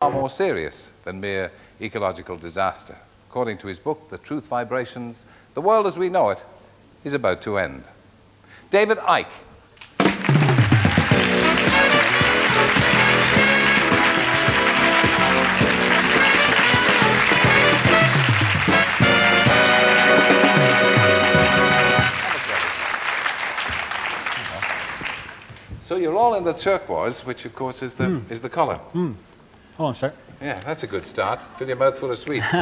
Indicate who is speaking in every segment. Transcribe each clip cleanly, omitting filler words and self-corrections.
Speaker 1: far more serious than mere ecological disaster. According to his book, The Truth Vibrations, the world as we know it is about to end. David Icke. So you're all in the turquoise, which of course is the colour.
Speaker 2: Hold on a sec.
Speaker 1: Yeah, that's a good start. Fill your mouth full of sweets.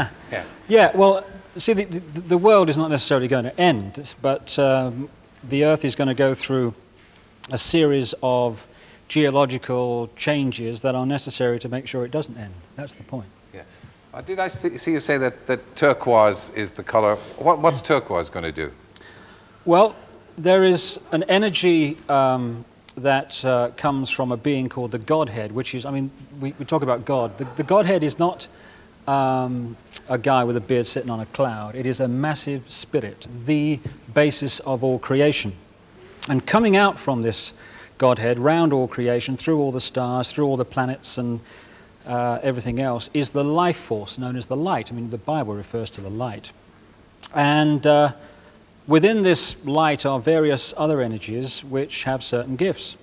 Speaker 2: Yeah, well, see, the world is not necessarily going to end, but the Earth is going to go through a series of geological changes that are necessary to make sure it doesn't end. That's the point.
Speaker 1: Yeah. Did I see you say that turquoise is the colour? What's turquoise going to do?
Speaker 2: Well, there is an energy that comes from a being called the Godhead, which is, I mean, we talk about God. The Godhead is not a guy with a beard sitting on a cloud. It is a massive spirit, the basis of all creation. And coming out from this Godhead, round all creation, through all the stars, through all the planets and everything else, is the life force known as the light. I mean, the Bible refers to the light. And within this light are various other energies which have certain gifts.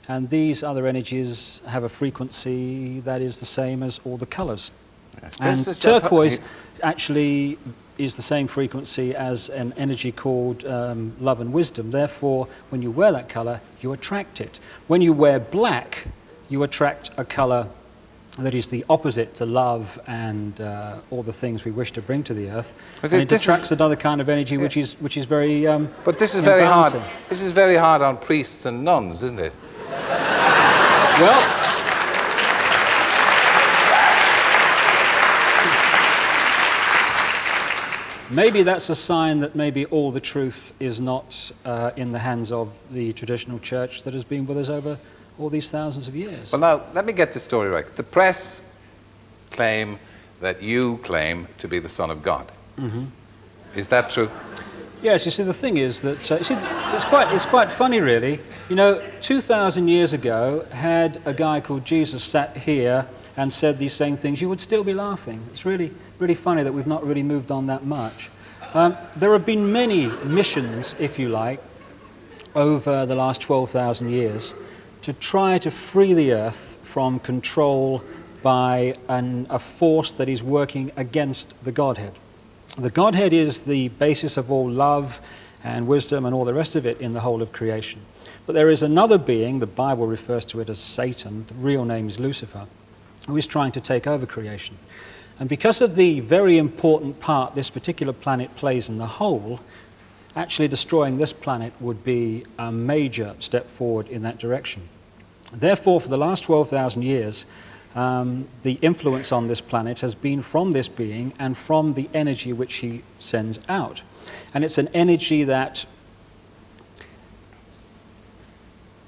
Speaker 2: And these other energies have a frequency that is the same as all the colors. And turquoise actually is the same frequency as an energy called love and wisdom. Therefore, when you wear that color, you attract it. When you wear black, you attract a color that is the opposite to love and all the things we wish to bring to the earth. And it attracts another kind of energy, which is very
Speaker 1: But this is very hard. This is very hard on priests and nuns, isn't it?
Speaker 2: Well, maybe that's a sign that maybe all the truth is not in the hands of the traditional church that has been with us over all these thousands of years.
Speaker 1: Well, now, let me get the story right. The press claim that you claim to be the Son of God. Mm-hmm. Is that true?
Speaker 2: Yes, you see, the thing is that, it's quite funny, really. You know, 2,000 years ago, had a guy called Jesus sat here and said these same things, you would still be laughing. It's really, really funny that we've not really moved on that much. There have been many missions, if you like, over the last 12,000 years to try to free the earth from control by a force that is working against the Godhead. The Godhead is the basis of all love and wisdom and all the rest of it in the whole of creation. But there is another being, the Bible refers to it as Satan, the real name is Lucifer, who is trying to take over creation. And because of the very important part this particular planet plays in the whole, actually destroying this planet would be a major step forward in that direction. Therefore, for the last 12,000 years, the influence on this planet has been from this being and from the energy which he sends out. And it's an energy that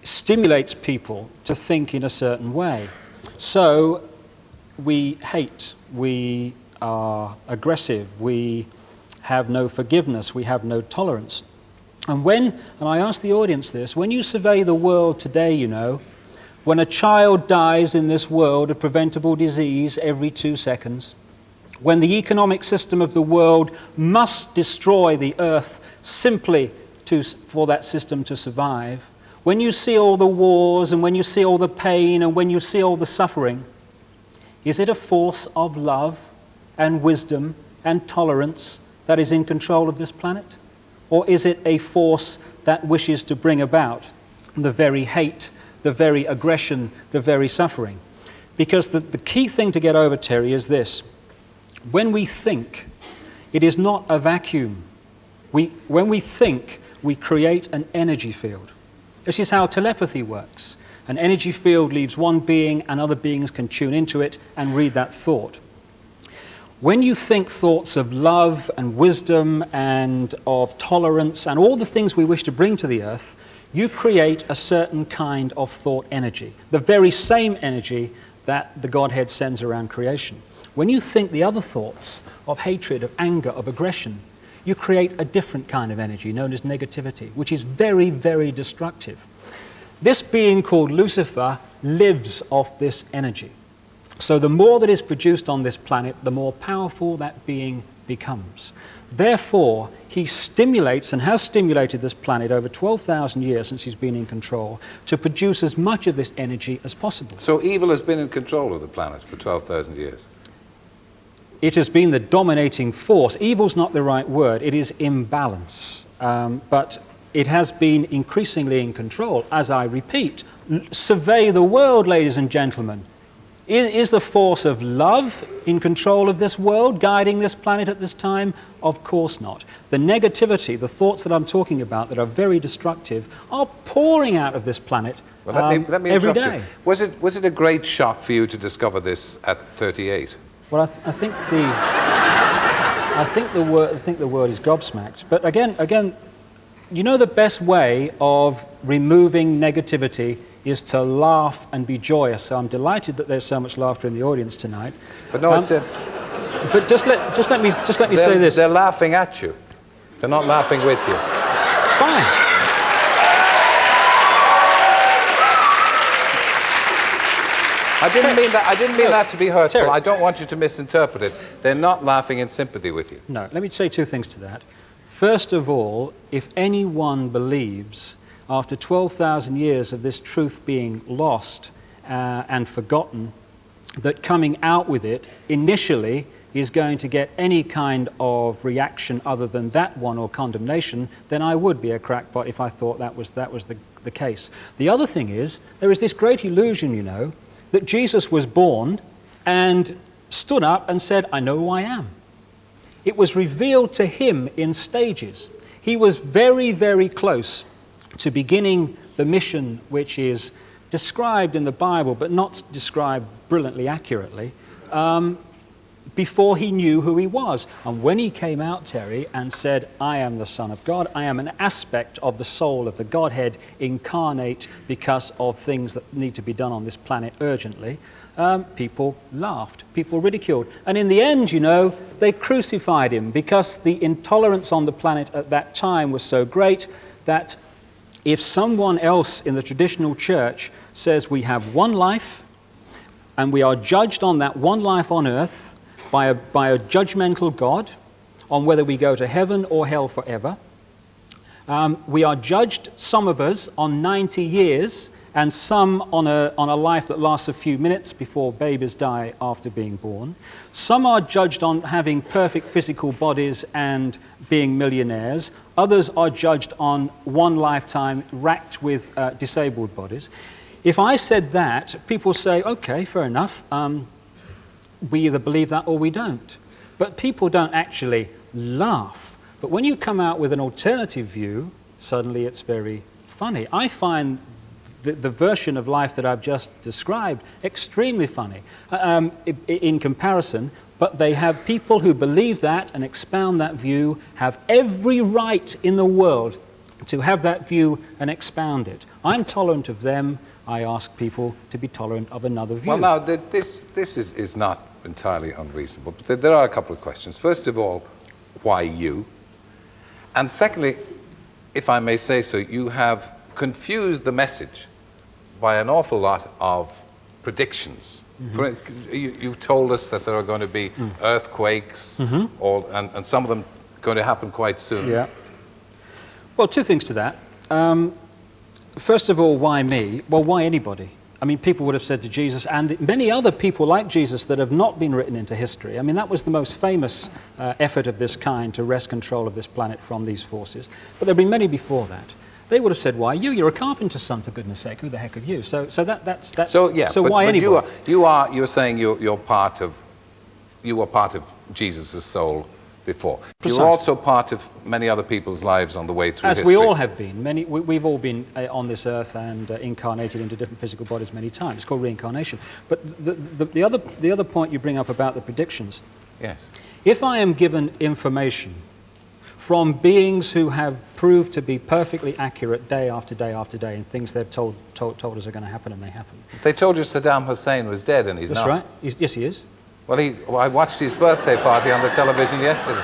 Speaker 2: stimulates people to think in a certain way. So we hate, we are aggressive, we have no forgiveness, we have no tolerance. And I ask the audience this, when you survey the world today, you know, when a child dies in this world of preventable disease every 2 seconds, when the economic system of the world must destroy the earth simply for that system to survive, when you see all the wars and when you see all the pain and when you see all the suffering, is it a force of love and wisdom and tolerance that is in control of this planet? Or is it a force that wishes to bring about the very hate, the very aggression, the very suffering? Because the key thing to get over, Terry, is this. When we think, it is not a vacuum. When we think, we create an energy field. This is how telepathy works. An energy field leaves one being and other beings can tune into it and read that thought. When you think thoughts of love and wisdom and of tolerance and all the things we wish to bring to the earth, you create a certain kind of thought energy, the very same energy that the Godhead sends around creation. When you think the other thoughts of hatred, of anger, of aggression, you create a different kind of energy known as negativity, which is very, very destructive. This being called Lucifer lives off this energy. So the more that is produced on this planet, the more powerful that being becomes. Therefore, he stimulates and has stimulated this planet over 12,000 years since he's been in control to produce as much of this energy as possible.
Speaker 1: So evil has been in control of the planet for 12,000 years?
Speaker 2: It has been the dominating force. Evil's not the right word. It is imbalance. But it has been increasingly in control. As I repeat, survey the world, ladies and gentlemen. Is the force of love in control of this world, guiding this planet at this time? Of course not. The negativity, the thoughts that I'm talking about that are very destructive, are pouring out of this planet
Speaker 1: let me
Speaker 2: every
Speaker 1: interrupt
Speaker 2: day.
Speaker 1: you. Was it a great shock for you to discover this at 38?
Speaker 2: Well, I think the word is gobsmacked. But again, you know, the best way of removing negativity is to laugh and be joyous. So I'm delighted that there's so much laughter in the audience tonight.
Speaker 1: But no, it's a...
Speaker 2: But just let me say this.
Speaker 1: They're laughing at you. They're not laughing with you.
Speaker 2: Fine.
Speaker 1: I didn't mean that to be hurtful.
Speaker 2: Terry.
Speaker 1: I don't want you to misinterpret it. They're not laughing in sympathy with you.
Speaker 2: No, let me say two things to that. First of all, if anyone believes, after 12,000 years of this truth being lost and forgotten, that coming out with it initially is going to get any kind of reaction other than that one or condemnation, then I would be a crackpot if I thought that was the case. The other thing is, there is this great illusion, you know, that Jesus was born and stood up and said, I know who I am. It was revealed to him in stages. He was very, very close to beginning the mission which is described in the Bible, but not described brilliantly accurately, before he knew who he was. And when he came out, Terry, and said, I am the Son of God, I am an aspect of the soul of the Godhead incarnate because of things that need to be done on this planet urgently, people laughed, people ridiculed. And in the end, you know, they crucified him because the intolerance on the planet at that time was so great that if someone else in the traditional church says we have one life and we are judged on that one life on earth by a judgmental God on whether we go to heaven or hell forever, we are judged, some of us, on 90 years and some on a life that lasts a few minutes before babies die after being born. Some are judged on having perfect physical bodies and being millionaires. Others are judged on one lifetime racked with disabled bodies. If I said that, people say, okay, fair enough. We either believe that or we don't. But people don't actually laugh. But when you come out with an alternative view, suddenly it's very funny. I find the version of life that I've just described extremely funny in comparison, but they have people who believe that and expound that view, have every right in the world to have that view and expound it. I'm tolerant of them. I ask people to be tolerant of another view.
Speaker 1: Well, now, this is not entirely unreasonable, but there are a couple of questions. First of all, why you? And secondly, if I may say so, you have confused the message by an awful lot of predictions. Mm-hmm. You've told us that there are going to be earthquakes, mm-hmm. and some of them going to happen quite soon.
Speaker 2: Yeah. Well, two things to that. First of all, why me? Well, why anybody? I mean, people would have said to Jesus, and many other people like Jesus that have not been written into history. I mean, that was the most famous effort of this kind to wrest control of this planet from these forces. But there have been many before that. They would have said, why you? You're a carpenter's son, for goodness sake. Who the heck are you? So why anybody?
Speaker 1: You're saying you were part of Jesus' soul before.
Speaker 2: Precisely.
Speaker 1: You're also part of many other people's lives on the way through history.
Speaker 2: As we all have been. We've all been on this earth and incarnated into different physical bodies many times. It's called reincarnation. But the other point you bring up about the predictions.
Speaker 1: Yes.
Speaker 2: If I am given information from beings who have proved to be perfectly accurate day after day after day, and things they've told us are going to happen, and they happen.
Speaker 1: They told you Saddam Hussein was dead, and he's not.
Speaker 2: That's right. Yes, he is.
Speaker 1: Well, I watched his birthday party on the television yesterday.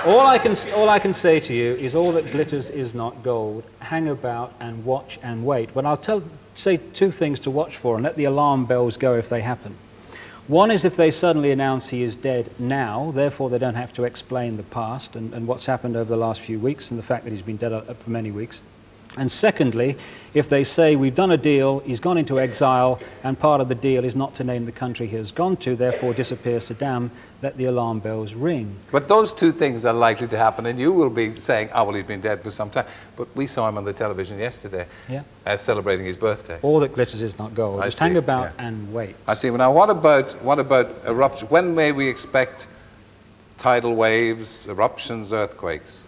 Speaker 2: All I can say to you is all that glitters is not gold. Hang about and watch and wait. But I'll say two things to watch for and let the alarm bells go if they happen. One is if they suddenly announce he is dead now, therefore they don't have to explain the past and what's happened over the last few weeks and the fact that he's been dead for many weeks. And secondly, if they say we've done a deal, he's gone into exile, and part of the deal is not to name the country he has gone to, therefore disappear Saddam, let the alarm bells ring.
Speaker 1: But those two things are likely to happen, and you will be saying, oh, well, he's been dead for some time. But we saw him on the television yesterday, celebrating his birthday.
Speaker 2: All that glitters is not gold. Just hang about and wait.
Speaker 1: I see. Well, now, what about eruption? When may we expect tidal waves, eruptions, earthquakes?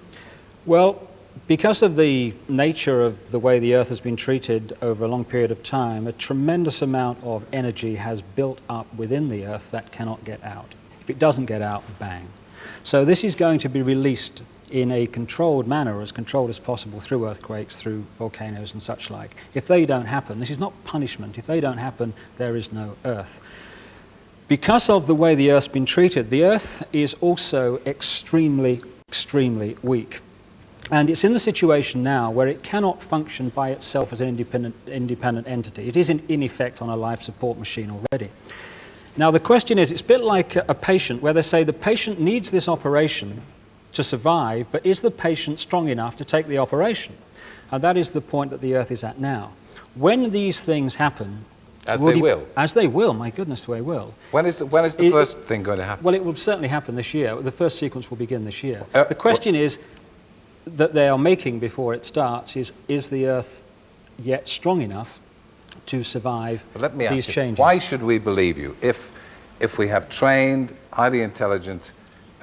Speaker 2: Well, because of the nature of the way the Earth has been treated over a long period of time, a tremendous amount of energy has built up within the Earth that cannot get out. If it doesn't get out, bang. So this is going to be released in a controlled manner, as controlled as possible, through earthquakes, through volcanoes and such like. If they don't happen, this is not punishment. If they don't happen, there is no Earth. Because of the way the Earth's been treated, the Earth is also extremely, extremely weak. And it's in the situation now where it cannot function by itself as an independent entity. It is in effect on a life support machine already. Now the question is, it's a bit like a patient where they say the patient needs this operation to survive, but is the patient strong enough to take the operation? And that is the point that the Earth is at now. When these things happen...
Speaker 1: As they will?
Speaker 2: As they will, my goodness, they will.
Speaker 1: When is the first thing going to happen?
Speaker 2: Well, it will certainly happen this year. The first sequence will begin this year. The question is, that they are making before it starts is the Earth yet strong enough to survive these changes?
Speaker 1: Why should we believe you if we have trained, highly intelligent,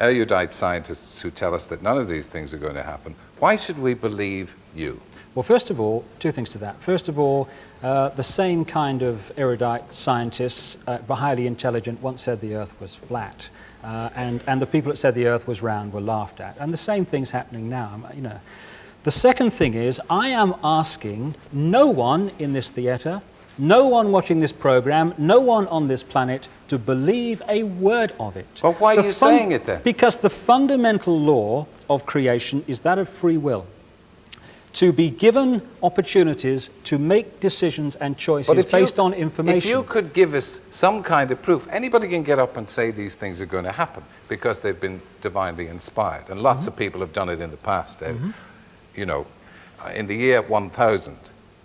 Speaker 1: erudite scientists who tell us that none of these things are going to happen? Why should we believe you?
Speaker 2: Well, first of all, two things to that. First of all, the same kind of erudite scientists, but highly intelligent, once said the Earth was flat. And the people that said the Earth was round were laughed at. And the same thing's happening now. You know. The second thing is, I am asking no one in this theatre, no one watching this program, no one on this planet to believe a word of it.
Speaker 1: Well, why are you saying it then?
Speaker 2: Because the fundamental law of creation is that of free will. To be given opportunities to make decisions and choices based on information.
Speaker 1: If you could give us some kind of proof, anybody can get up and say these things are going to happen because they've been divinely inspired. And lots of people have done it in the past. You know, in the year 1000,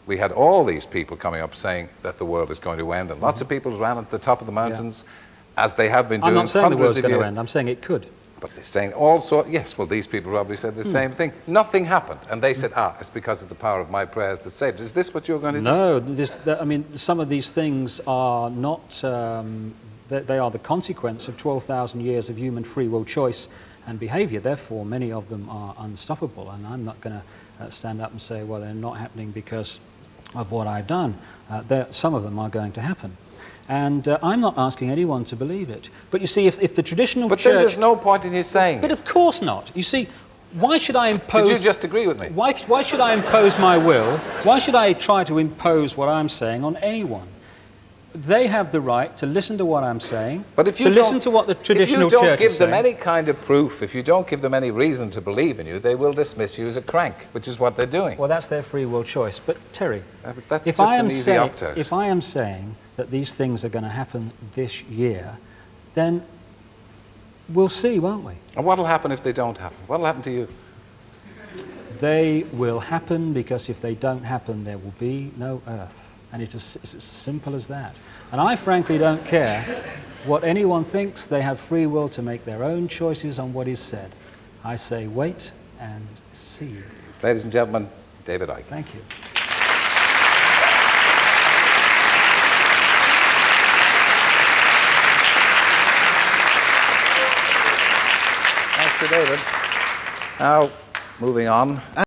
Speaker 1: we had all these people coming up saying that the world is going to end. And lots of people ran at the top of the mountains, as they have been doing
Speaker 2: I'm not saying the world's going
Speaker 1: to
Speaker 2: end. I'm saying it could.
Speaker 1: But they're saying also, yes, well, these people probably said the same thing. Nothing happened. And they said, it's because of the power of my prayers that saved. Is this what you're going to do?
Speaker 2: No, I mean, some of these things are not, they are the consequence of 12,000 years of human free will choice and behavior. Therefore, many of them are unstoppable. And I'm not going to stand up and say, well, they're not happening because of what I've done. Some of them are going to happen. And I'm not asking anyone to believe it. But you see, if the traditional church...
Speaker 1: But then there's no point in his saying
Speaker 2: But of course not. You see, why should I impose...
Speaker 1: Did you just agree with me?
Speaker 2: Why should I impose my will? Why should I try to impose what I'm saying on anyone? They have the right to listen to what I'm saying,
Speaker 1: but if you
Speaker 2: to listen to what the traditional church is saying.
Speaker 1: If you don't give them any kind of proof, if you don't give them any reason to believe in you, they will dismiss you as a crank, which is what they're doing.
Speaker 2: Well, that's their free will choice. But Terry,
Speaker 1: that's
Speaker 2: if I am saying that these things are going to happen this year, then we'll see, won't we?
Speaker 1: And what will happen if they don't happen? What will happen to you?
Speaker 2: They will happen because if they don't happen, there will be no Earth. And it's as simple as that. And I frankly don't care what anyone thinks. They have free will to make their own choices on what is said. I say wait and see.
Speaker 1: Ladies and gentlemen, David Icke.
Speaker 2: Thank you.
Speaker 1: Thanks to David. Now, moving on.